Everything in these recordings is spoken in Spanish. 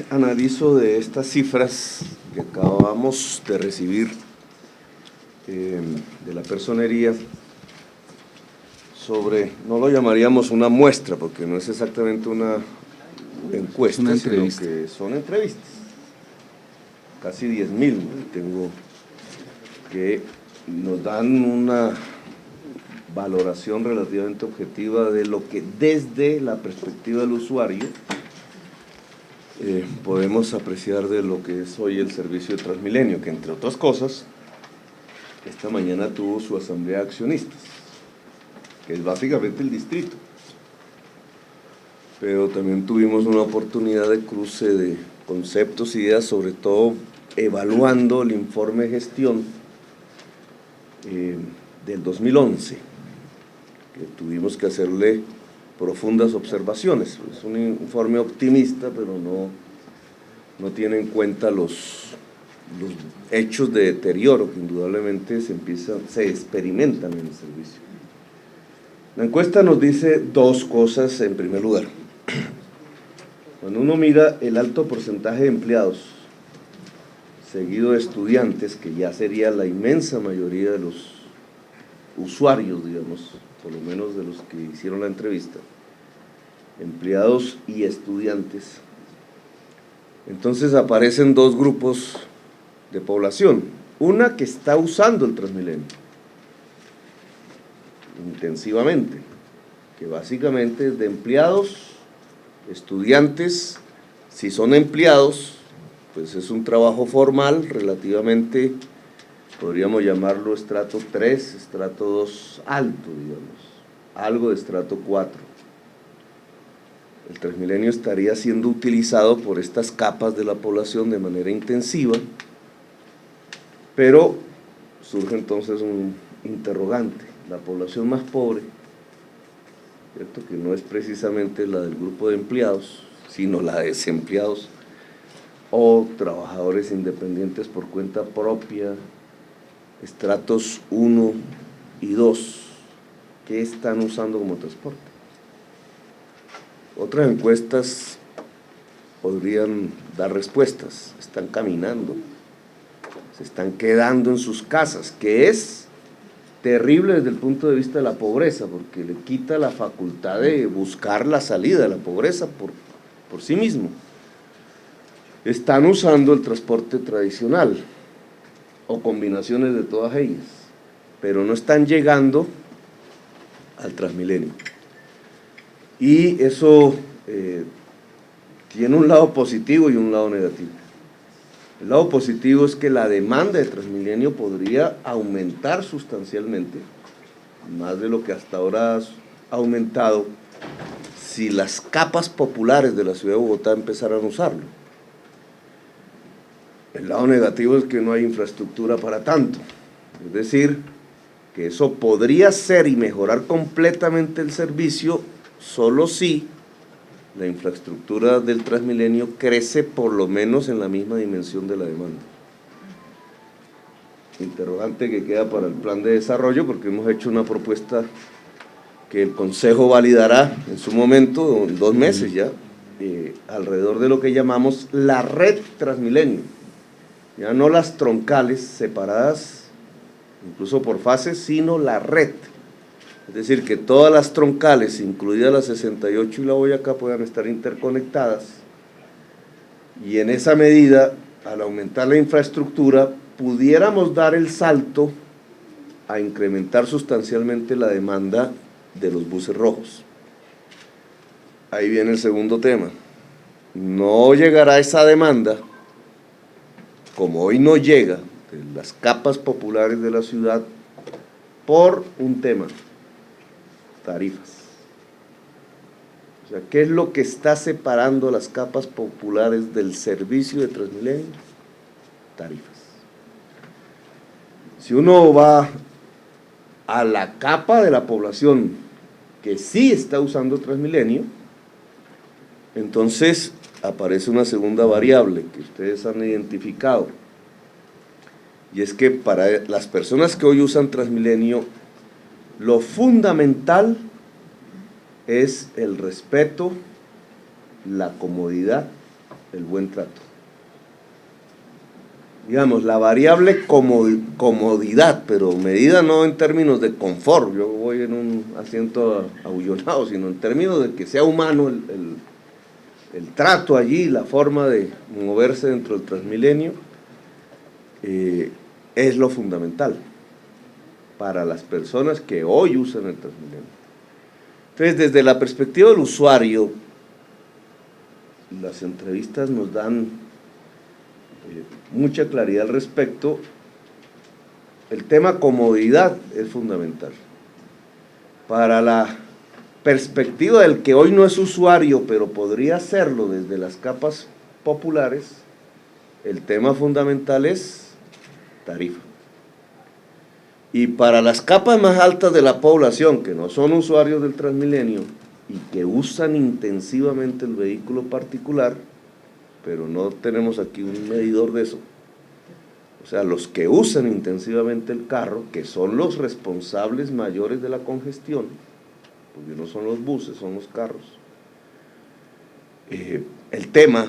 analizo de estas cifras que acabamos de recibir de la personería sobre, no lo llamaríamos una muestra, porque no es exactamente una encuesta, sino que son entrevistas. Casi 10.000 tengo, que nos dan una valoración relativamente objetiva de lo que desde la perspectiva del usuario podemos apreciar de lo que es hoy el servicio de Transmilenio, que entre otras cosas, esta mañana tuvo su asamblea de accionistas, que es básicamente el distrito. Pero también tuvimos una oportunidad de cruce de conceptos, ideas, sobre todo evaluando el informe de gestión del 2011, que tuvimos que hacerle profundas observaciones. Es un informe optimista, pero no tiene en cuenta los hechos de deterioro que indudablemente se experimentan en el servicio. La encuesta nos dice dos cosas en primer lugar. Cuando uno mira el alto porcentaje de empleados, seguido de estudiantes, que ya sería la inmensa mayoría de los usuarios, digamos, por lo menos de los que hicieron la entrevista, empleados y estudiantes, entonces aparecen dos grupos de población. Una que está usando el Transmilenio intensivamente, que básicamente es de empleados, estudiantes. Si son empleados, pues es un trabajo formal relativamente, podríamos llamarlo estrato 3, estrato 2 alto, digamos, algo de estrato 4. El Transmilenio estaría siendo utilizado por estas capas de la población de manera intensiva, pero surge entonces un interrogante. La población más pobre, ¿cierto?, que no es precisamente la del grupo de empleados, sino la de desempleados o trabajadores independientes por cuenta propia, estratos 1 y 2, ¿qué están usando como transporte? Otras encuestas podrían dar respuestas. Están caminando, se están quedando en sus casas, que es terrible desde el punto de vista de la pobreza, porque le quita la facultad de buscar la salida de la pobreza por sí mismo. Están usando el transporte tradicional o combinaciones de todas ellas, pero no están llegando al Transmilenio. Y eso tiene un lado positivo y un lado negativo. El lado positivo es que la demanda de Transmilenio podría aumentar sustancialmente, más de lo que hasta ahora ha aumentado, si las capas populares de la ciudad de Bogotá empezaran a usarlo. El lado negativo es que no hay infraestructura para tanto, es decir, que eso podría ser y mejorar completamente el servicio solo si la infraestructura del Transmilenio crece por lo menos en la misma dimensión de la demanda. Interrogante que queda para el plan de desarrollo, porque hemos hecho una propuesta que el Consejo validará en su momento, en 2 meses ya, alrededor de lo que llamamos la red Transmilenio. Ya no las troncales separadas, incluso por fases, sino la red. Es decir, que todas las troncales, incluidas la 68 y la Boyacá, puedan estar interconectadas, y en esa medida, al aumentar la infraestructura, pudiéramos dar el salto a incrementar sustancialmente la demanda de los buses rojos. Ahí viene el segundo tema. No llegará esa demanda, como hoy no llega, de las capas populares de la ciudad, por un tema: tarifas. O sea, ¿qué es lo que está separando las capas populares del servicio de Transmilenio? Tarifas. Si uno va a la capa de la población que sí está usando Transmilenio, entonces aparece una segunda variable que ustedes han identificado, y es que para las personas que hoy usan Transmilenio, lo fundamental es el respeto, la comodidad, el buen trato. Digamos, la variable comodidad, pero medida no en términos de confort, yo voy en un asiento abullonado, sino en términos de que sea humano el trato allí, la forma de moverse dentro del Transmilenio, es lo fundamental para las personas que hoy usan el Transmilenio. Entonces, desde la perspectiva del usuario, las entrevistas nos dan mucha claridad al respecto. El tema comodidad es fundamental. Para la perspectiva del que hoy no es usuario, pero podría serlo desde las capas populares, el tema fundamental es tarifa. Y para las capas más altas de la población, que no son usuarios del Transmilenio y que usan intensivamente el vehículo particular, pero no tenemos aquí un medidor de eso, o sea, los que usan intensivamente el carro, que son los responsables mayores de la congestión, porque no son los buses, son los carros, el tema,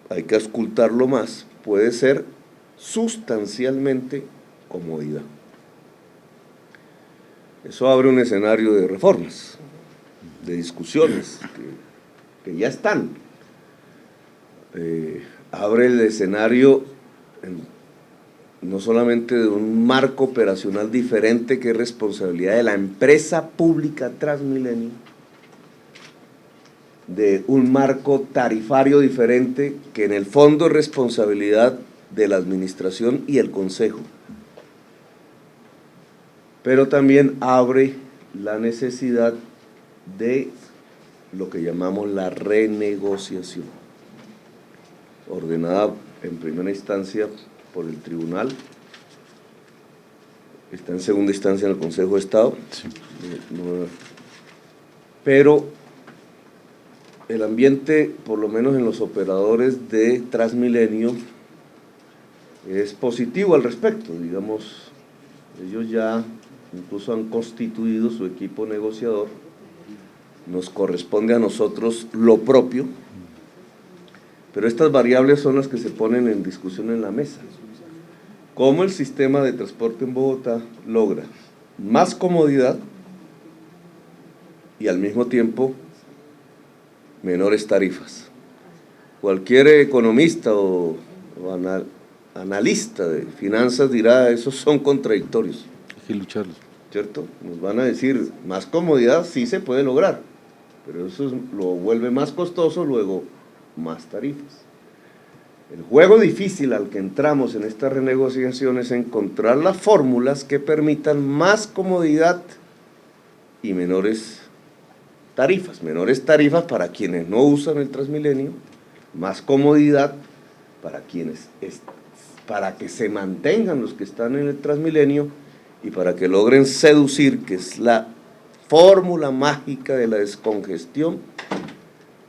hay que auscultarlo más, puede ser sustancialmente comodidad. Eso abre un escenario de reformas, de discusiones que ya están. Abre el escenario no solamente de un marco operacional diferente que es responsabilidad de la empresa pública Transmilenio, de un marco tarifario diferente que en el fondo es responsabilidad de la administración y el consejo, pero también abre la necesidad de lo que llamamos la renegociación, ordenada en primera instancia por el tribunal, está en segunda instancia en el Consejo de Estado, sí. Pero el ambiente, por lo menos en los operadores de Transmilenio, es positivo al respecto. Digamos, ellos ya incluso han constituido su equipo negociador, nos corresponde a nosotros lo propio, pero estas variables son las que se ponen en discusión en la mesa. ¿Cómo el sistema de transporte en Bogotá logra más comodidad y al mismo tiempo menores tarifas? Cualquier economista o analista de finanzas dirá, esos son contradictorios. Hay que lucharlos. ¿Cierto? Nos van a decir, más comodidad sí se puede lograr, pero eso lo vuelve más costoso, luego más tarifas. El juego difícil al que entramos en esta renegociación es encontrar las fórmulas que permitan más comodidad y menores tarifas para quienes no usan el Transmilenio, más comodidad para que se mantengan los que están en el Transmilenio y para que logren seducir, que es la fórmula mágica de la descongestión,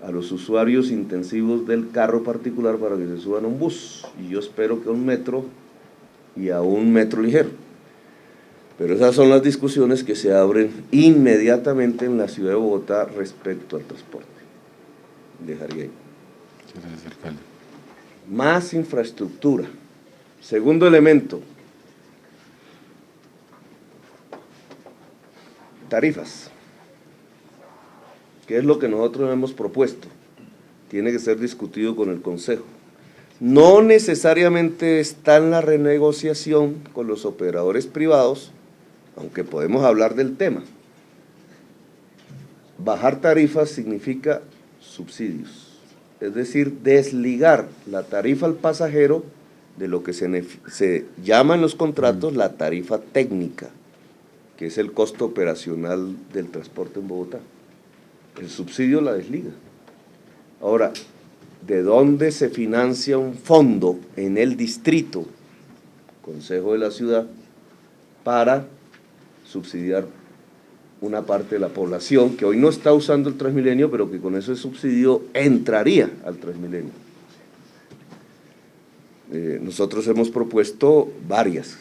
a los usuarios intensivos del carro particular para que se suban a un bus, y yo espero que a un metro y a un metro ligero. Pero esas son las discusiones que se abren inmediatamente en la ciudad de Bogotá respecto al transporte. Dejaría ahí. Gracias, alcalde. Más infraestructura. Segundo elemento, tarifas. ¿Qué es lo que nosotros hemos propuesto? Tiene que ser discutido con el Consejo. No necesariamente está en la renegociación con los operadores privados, aunque podemos hablar del tema. Bajar tarifas significa subsidios, es decir, desligar la tarifa al pasajero de lo que se llama en los contratos la tarifa técnica, que es el costo operacional del transporte en Bogotá. El subsidio la desliga. Ahora, ¿de dónde se financia un fondo en el distrito, Consejo de la Ciudad, para subsidiar una parte de la población que hoy no está usando el Transmilenio, pero que con ese subsidio entraría al Transmilenio? Nosotros hemos propuesto varias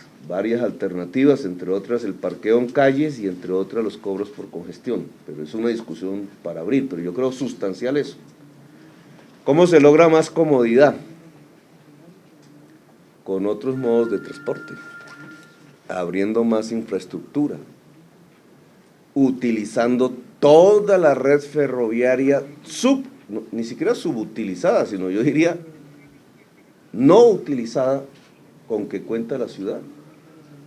alternativas, entre otras el parqueo en calles y entre otras los cobros por congestión, pero es una discusión para abrir, pero yo creo sustancial eso. ¿Cómo se logra más comodidad? Con otros modos de transporte, abriendo más infraestructura, utilizando toda la red ferroviaria ni siquiera subutilizada, sino yo diría no utilizada con que cuenta la ciudad,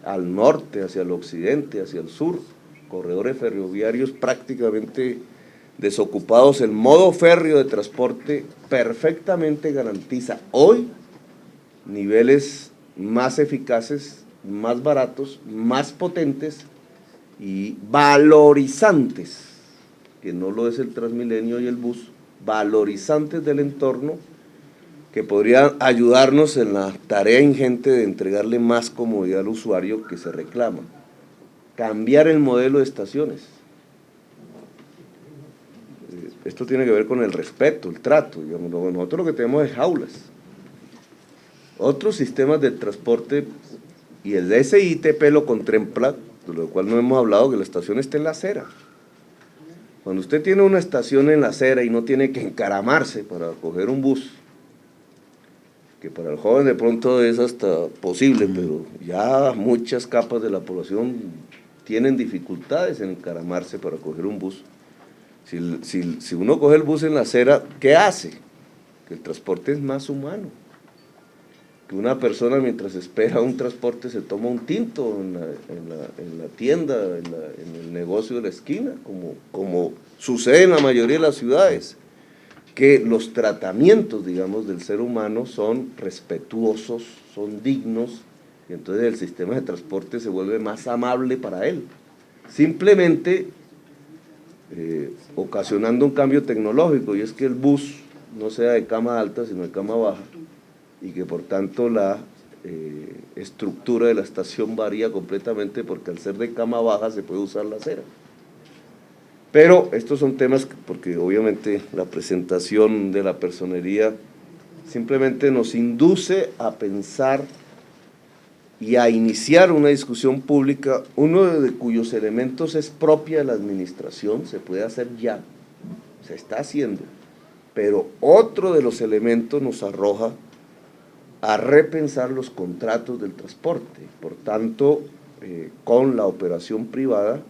al norte, hacia el occidente, hacia el sur, corredores ferroviarios prácticamente desocupados. El modo férreo de transporte perfectamente garantiza hoy niveles más eficaces, más baratos, más potentes y valorizantes, que no lo es el Transmilenio y el bus, valorizantes del entorno, que podrían ayudarnos en la tarea ingente de entregarle más comodidad al usuario que se reclama. Cambiar el modelo de estaciones. Esto tiene que ver con el respeto, el trato. Digamos, nosotros lo que tenemos es jaulas. Otros sistemas de transporte, y el SITP lo contempla, de lo cual no hemos hablado, que la estación esté en la acera. Cuando usted tiene una estación en la acera y no tiene que encaramarse para coger un bus, que para el joven de pronto es hasta posible, pero ya muchas capas de la población tienen dificultades en encaramarse para coger un bus. Si uno coge el bus en la acera, ¿qué hace? Que el transporte es más humano. Que una persona mientras espera un transporte se toma un tinto en la tienda, en el negocio de la esquina, como sucede en la mayoría de las ciudades. Que los tratamientos, digamos, del ser humano son respetuosos, son dignos, y entonces el sistema de transporte se vuelve más amable para él. Simplemente ocasionando un cambio tecnológico, y es que el bus no sea de cama alta, sino de cama baja, y que por tanto la estructura de la estación varía completamente, porque al ser de cama baja se puede usar la acera. Pero estos son temas porque obviamente la presentación de la personería simplemente nos induce a pensar y a iniciar una discusión pública, uno de cuyos elementos es propia de la administración, se puede hacer ya, se está haciendo, pero otro de los elementos nos arroja a repensar los contratos del transporte, por tanto, con la operación privada,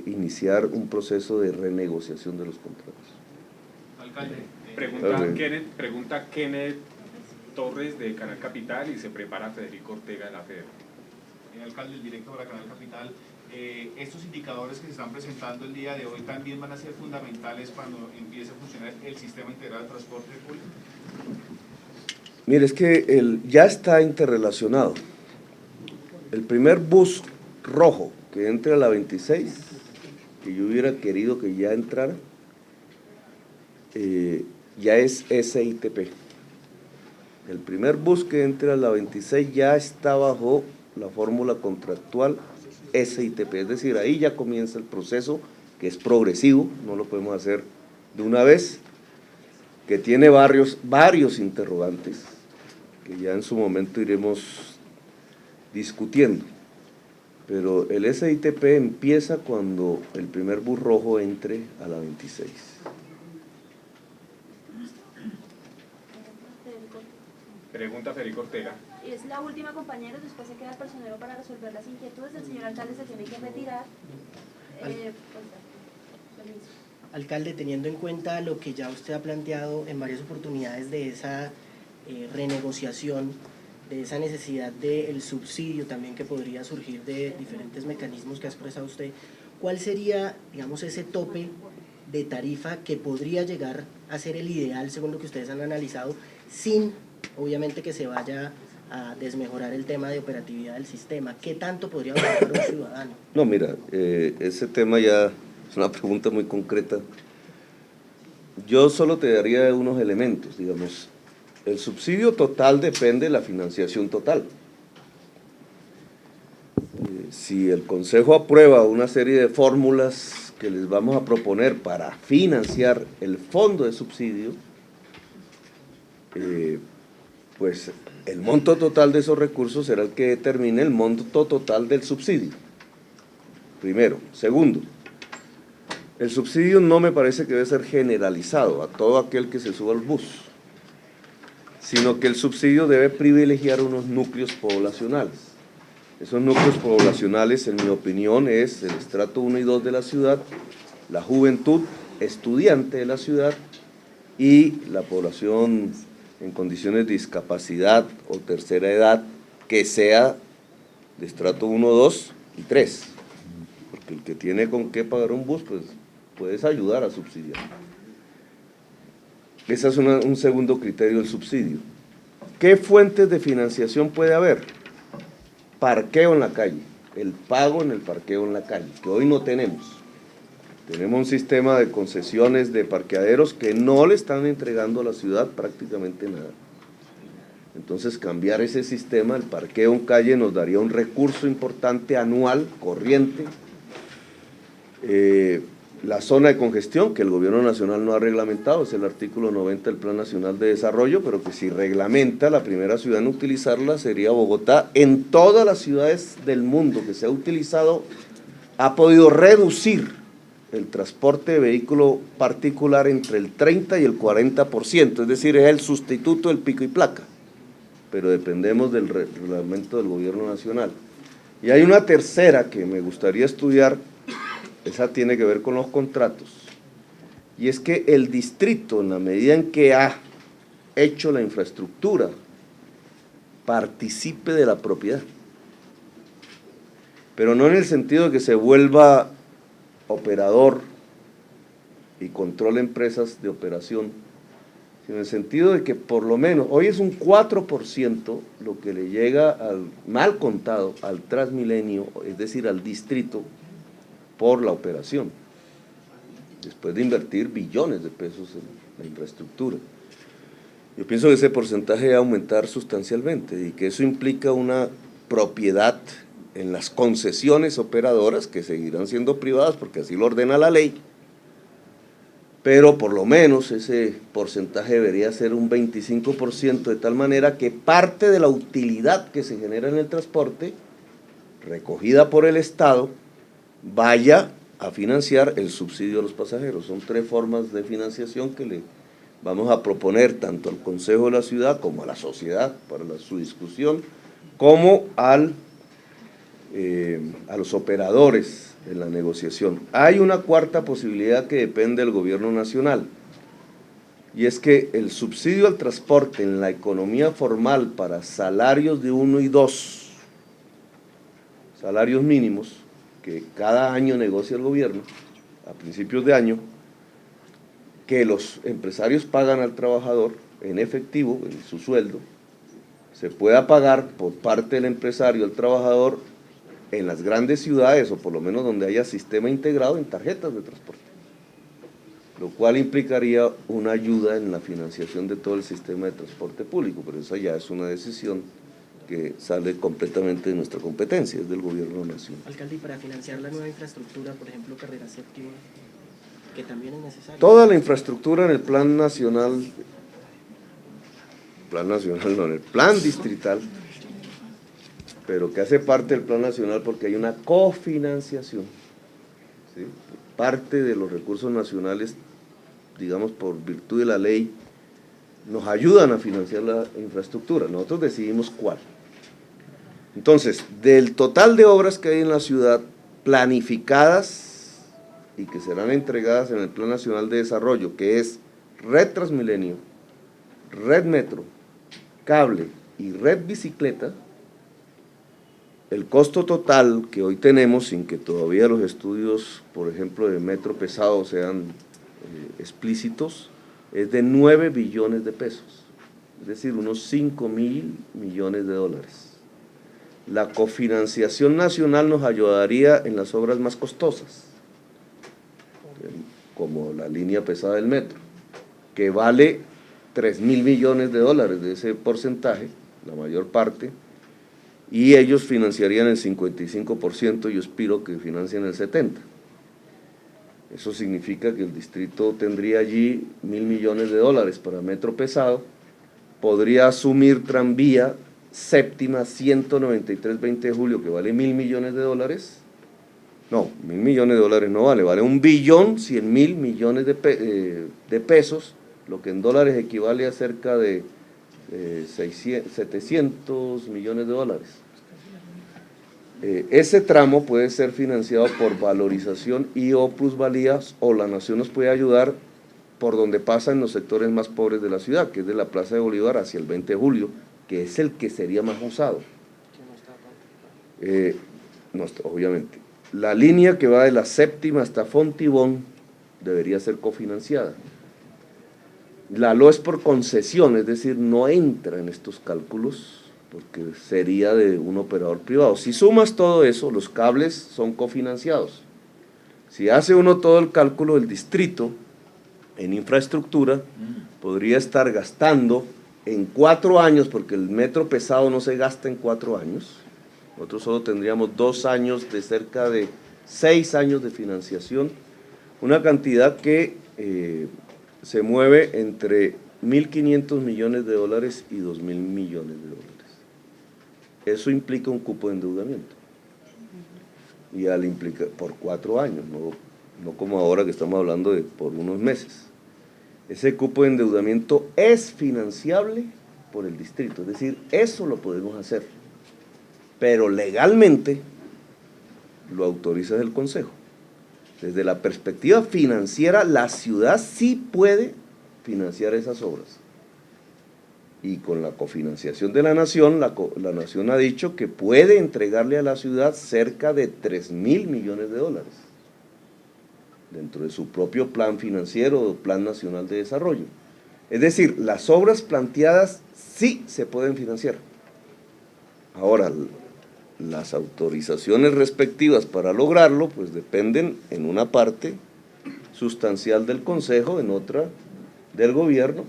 iniciar un proceso de renegociación de los contratos. Alcalde, pregunta Kenneth Torres de Canal Capital, y se prepara Federico Ortega de la FEDER. Alcalde, el directo para Canal Capital, estos indicadores que se están presentando el día de hoy también van a ser fundamentales cuando empiece a funcionar el sistema integrado de transporte público. Mire, es que ya está interrelacionado. El primer bus rojo que entre a la 26, que yo hubiera querido que ya entrara, ya es SITP. El primer bus que entre a la 26 ya está bajo la fórmula contractual SITP, es decir, ahí ya comienza el proceso, que es progresivo, no lo podemos hacer de una vez, que tiene varios interrogantes, que ya en su momento iremos discutiendo. Pero el SITP empieza cuando el primer bus rojo entre a la 26. Pregunta Federico Ortega. Es la última, compañeros, después se queda el personero para resolver las inquietudes. El señor alcalde se tiene que retirar. Alcalde, teniendo en cuenta lo que ya usted ha planteado en varias oportunidades de esa renegociación, de esa necesidad del subsidio también que podría surgir de diferentes mecanismos que ha expresado usted, ¿cuál sería, digamos, ese tope de tarifa que podría llegar a ser el ideal según lo que ustedes han analizado, sin, obviamente, que se vaya a desmejorar el tema de operatividad del sistema? ¿Qué tanto podría pagar un ciudadano? No, mira, ese tema ya es una pregunta muy concreta. Yo solo te daría unos elementos, digamos. El subsidio total depende de la financiación total. Si el Consejo aprueba una serie de fórmulas que les vamos a proponer para financiar el fondo de subsidio, pues el monto total de esos recursos será el que determine el monto total del subsidio. Primero. Segundo, El subsidio no me parece que debe ser generalizado a todo aquel que se suba al bus, sino que el subsidio debe privilegiar unos núcleos poblacionales. Esos núcleos poblacionales, en mi opinión, es el estrato 1 y 2 de la ciudad, la juventud estudiante de la ciudad y la población en condiciones de discapacidad o tercera edad que sea de estrato 1, 2 y 3. Porque el que tiene con qué pagar un bus, pues puedes ayudar a subsidiar. Ese es un segundo criterio del subsidio. ¿Qué fuentes de financiación puede haber? Parqueo en la calle, el pago en el parqueo en la calle, que hoy no tenemos. Tenemos un sistema de concesiones de parqueaderos que no le están entregando a la ciudad prácticamente nada. Entonces, cambiar ese sistema, el parqueo en calle, nos daría un recurso importante anual, corriente. La zona de congestión, que el gobierno nacional no ha reglamentado, es el artículo 90 del Plan Nacional de Desarrollo, pero que si reglamenta, la primera ciudad en utilizarla sería Bogotá. En todas las ciudades del mundo que se ha utilizado, ha podido reducir el transporte de vehículo particular entre el 30 y el 40%, es decir, es el sustituto del pico y placa, pero dependemos del reglamento del gobierno nacional. Y hay una tercera que me gustaría estudiar, esa tiene que ver con los contratos, y es que el distrito, en la medida en que ha hecho la infraestructura, participe de la propiedad, pero no en el sentido de que se vuelva operador y controle empresas de operación, sino en el sentido de que por lo menos, hoy es un 4% lo que le llega al mal contado al Transmilenio, es decir, al distrito, por la operación, después de invertir billones de pesos en la infraestructura. Yo pienso que ese porcentaje va a aumentar sustancialmente y que eso implica una propiedad en las concesiones operadoras que seguirán siendo privadas porque así lo ordena la ley, pero por lo menos ese porcentaje debería ser un 25%, de tal manera que parte de la utilidad que se genera en el transporte, recogida por el Estado, vaya a financiar el subsidio a los pasajeros. Son 3 formas de financiación que le vamos a proponer tanto al Consejo de la Ciudad como a la sociedad para su discusión, como a los operadores en la negociación. Hay una cuarta posibilidad que depende del gobierno nacional, y es que el subsidio al transporte en la economía formal para salarios de 1 y 2, salarios mínimos, que cada año negocia el gobierno, a principios de año, que los empresarios pagan al trabajador en efectivo, en su sueldo, se pueda pagar por parte del empresario al trabajador en las grandes ciudades, o por lo menos donde haya sistema integrado, en tarjetas de transporte, lo cual implicaría una ayuda en la financiación de todo el sistema de transporte público, pero esa ya es una decisión que sale completamente de nuestra competencia, es del gobierno nacional. Alcalde, y para financiar la nueva infraestructura, por ejemplo, carrera séptima, que también es necesario. Toda la infraestructura en el plan nacional no, en el plan distrital, pero que hace parte del plan nacional porque hay una cofinanciación, ¿sí? Parte de los recursos nacionales, digamos por virtud de la ley, nos ayudan a financiar la infraestructura, nosotros decidimos cuál. Entonces, del total de obras que hay en la ciudad, planificadas y que serán entregadas en el Plan Nacional de Desarrollo, que es Red Transmilenio, Red Metro, Cable y Red Bicicleta, el costo total que hoy tenemos, sin que todavía los estudios, por ejemplo, de metro pesado sean explícitos, es de 9 billones de pesos, es decir, unos 5.000 millones de dólares. La cofinanciación nacional nos ayudaría en las obras más costosas, como la línea pesada del metro, que vale 3.000 millones de dólares de ese porcentaje, la mayor parte, y ellos financiarían el 55%, yo aspiro que financien el 70%. Eso significa que el distrito tendría allí 1.000 millones de dólares para metro pesado, podría asumir tranvía séptima 193 20 de julio, que vale 1.000 millones de dólares, No, 1.000 millones de dólares no vale, vale 1.100.000.000.000 de pesos, lo que en dólares equivale a cerca de 700 millones de dólares. Ese tramo puede ser financiado por valorización y o plusvalías, o la nación nos puede ayudar por donde pasan los sectores más pobres de la ciudad, que es de la Plaza de Bolívar hacia el 20 de julio, que es el que sería más usado. No está, obviamente. La línea que va de la séptima hasta Fontibón debería ser cofinanciada. La LO es por concesión, es decir, no entra en estos cálculos porque sería de un operador privado. Si sumas todo eso, los cables son cofinanciados. Si hace uno todo el cálculo del distrito en infraestructura, podría estar gastando en 4 años, porque el metro pesado no se gasta en 4 años, nosotros solo tendríamos 2 años de cerca de 6 años de financiación, una cantidad que se mueve entre 1.500 millones de dólares y 2.000 millones de dólares. Eso implica un cupo de endeudamiento. Y al implicar por 4 años, no como ahora que estamos hablando de por unos meses. Ese cupo de endeudamiento es financiable por el distrito, es decir, eso lo podemos hacer, pero legalmente lo autoriza el Consejo. Desde la perspectiva financiera, la ciudad sí puede financiar esas obras. Y con la cofinanciación de la nación, la nación ha dicho que puede entregarle a la ciudad cerca de 3.000 millones de dólares dentro de su propio plan financiero o plan nacional de desarrollo. Es decir, las obras planteadas sí se pueden financiar. Ahora, las autorizaciones respectivas para lograrlo, pues dependen en una parte sustancial del Consejo, en otra del gobierno.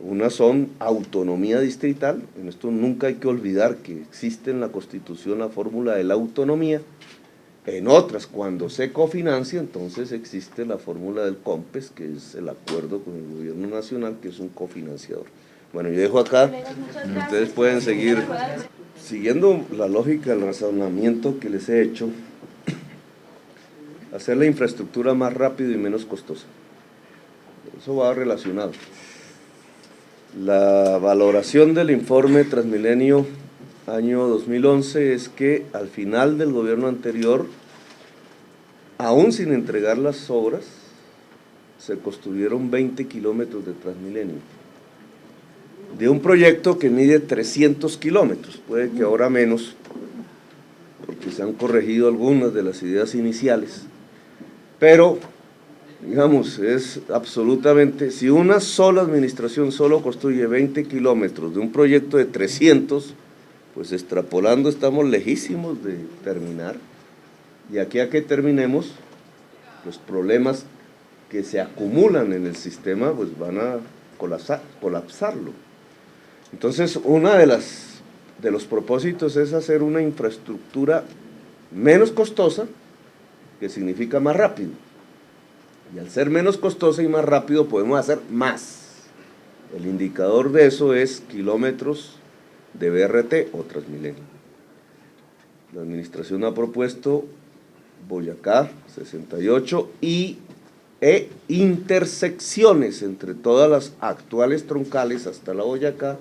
Unas son autonomía distrital, en esto nunca hay que olvidar que existe en la Constitución la fórmula de la autonomía. En otras, cuando se cofinancia, entonces existe la fórmula del COMPES, que es el acuerdo con el gobierno nacional, que es un cofinanciador. Bueno, yo dejo acá, ustedes pueden seguir, siguiendo la lógica del razonamiento que les he hecho, hacer la infraestructura más rápido y menos costosa. Eso va relacionado. La valoración del informe Transmilenio año 2011 es que al final del gobierno anterior, aún sin entregar las obras, se construyeron 20 kilómetros de Transmilenio, de un proyecto que mide 300 kilómetros, puede que ahora menos, porque se han corregido algunas de las ideas iniciales, pero digamos, es absolutamente, si una sola administración solo construye 20 kilómetros de un proyecto de 300, pues extrapolando estamos lejísimos de terminar, y aquí a que terminemos, los problemas que se acumulan en el sistema pues van a colapsarlo. Entonces, uno de los propósitos es hacer una infraestructura menos costosa, que significa más rápido, y al ser menos costosa y más rápido podemos hacer más. El indicador de eso es kilómetros de BRT o Transmilenio. La administración ha propuesto Boyacá, 68, e intersecciones entre todas las actuales troncales hasta la Boyacá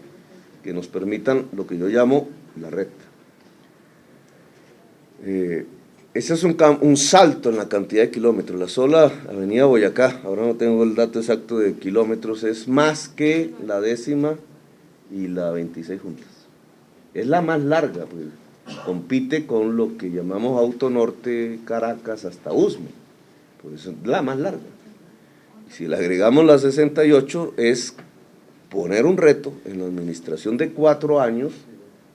que nos permitan lo que yo llamo la recta. Ese es un salto en la cantidad de kilómetros. La sola avenida Boyacá, ahora no tengo el dato exacto de kilómetros, es más que la 10ª y la 26 juntas. Es la más larga, pues, compite con lo que llamamos Autonorte, Caracas hasta Usme, por eso es la más larga. Y si le agregamos la 68, es poner un reto en la administración de 4 años,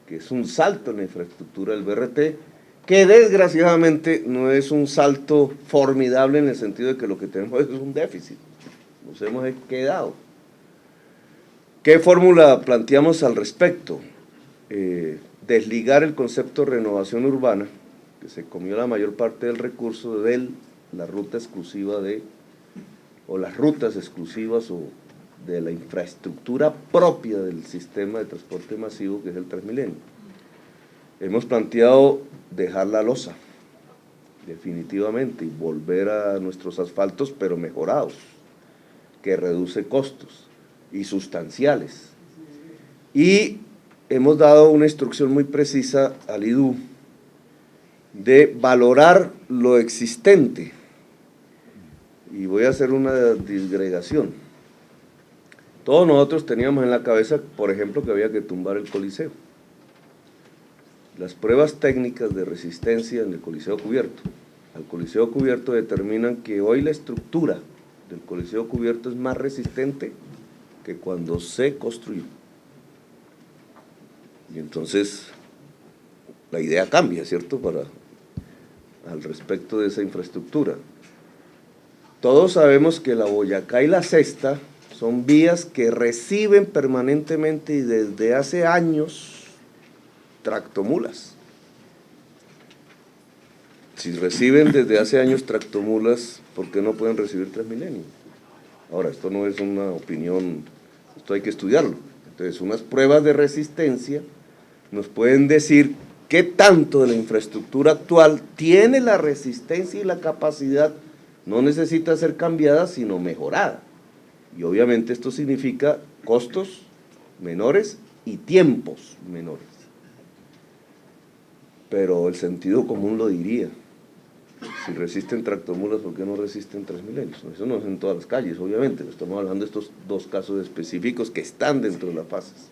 que es un salto en la infraestructura del BRT, que desgraciadamente no es un salto formidable en el sentido de que lo que tenemos es un déficit, nos hemos quedado. ¿Qué fórmula planteamos al respecto? Desligar el concepto de renovación urbana, que se comió la mayor parte del recurso, de la ruta exclusiva o las rutas exclusivas o de la infraestructura propia del sistema de transporte masivo, que es el Transmilenio. Hemos planteado dejar la losa, definitivamente, y volver a nuestros asfaltos, pero mejorados, que reduce costos y sustanciales. Y hemos dado una instrucción muy precisa al IDU de valorar lo existente. Y voy a hacer una disgregación. Todos nosotros teníamos en la cabeza, por ejemplo, que había que tumbar el Coliseo. Las pruebas técnicas de resistencia en el Coliseo Cubierto, al Coliseo Cubierto determinan que hoy la estructura del Coliseo Cubierto es más resistente que cuando se construyó. Y entonces la idea cambia, ¿cierto?, al respecto de esa infraestructura. Todos sabemos que la Boyacá y la Sexta son vías que reciben permanentemente y desde hace años tractomulas. Si reciben desde hace años tractomulas, ¿por qué no pueden recibir Transmilenio? Ahora, esto no es una opinión, esto hay que estudiarlo. Entonces, unas pruebas de resistencia nos pueden decir qué tanto de la infraestructura actual tiene la resistencia y la capacidad, no necesita ser cambiada, sino mejorada. Y obviamente esto significa costos menores y tiempos menores. Pero el sentido común lo diría. Si resisten tractomulas, ¿por qué no resisten Transmilenios? Eso no es en todas las calles, obviamente. Estamos hablando de estos dos casos específicos que están dentro de las fases.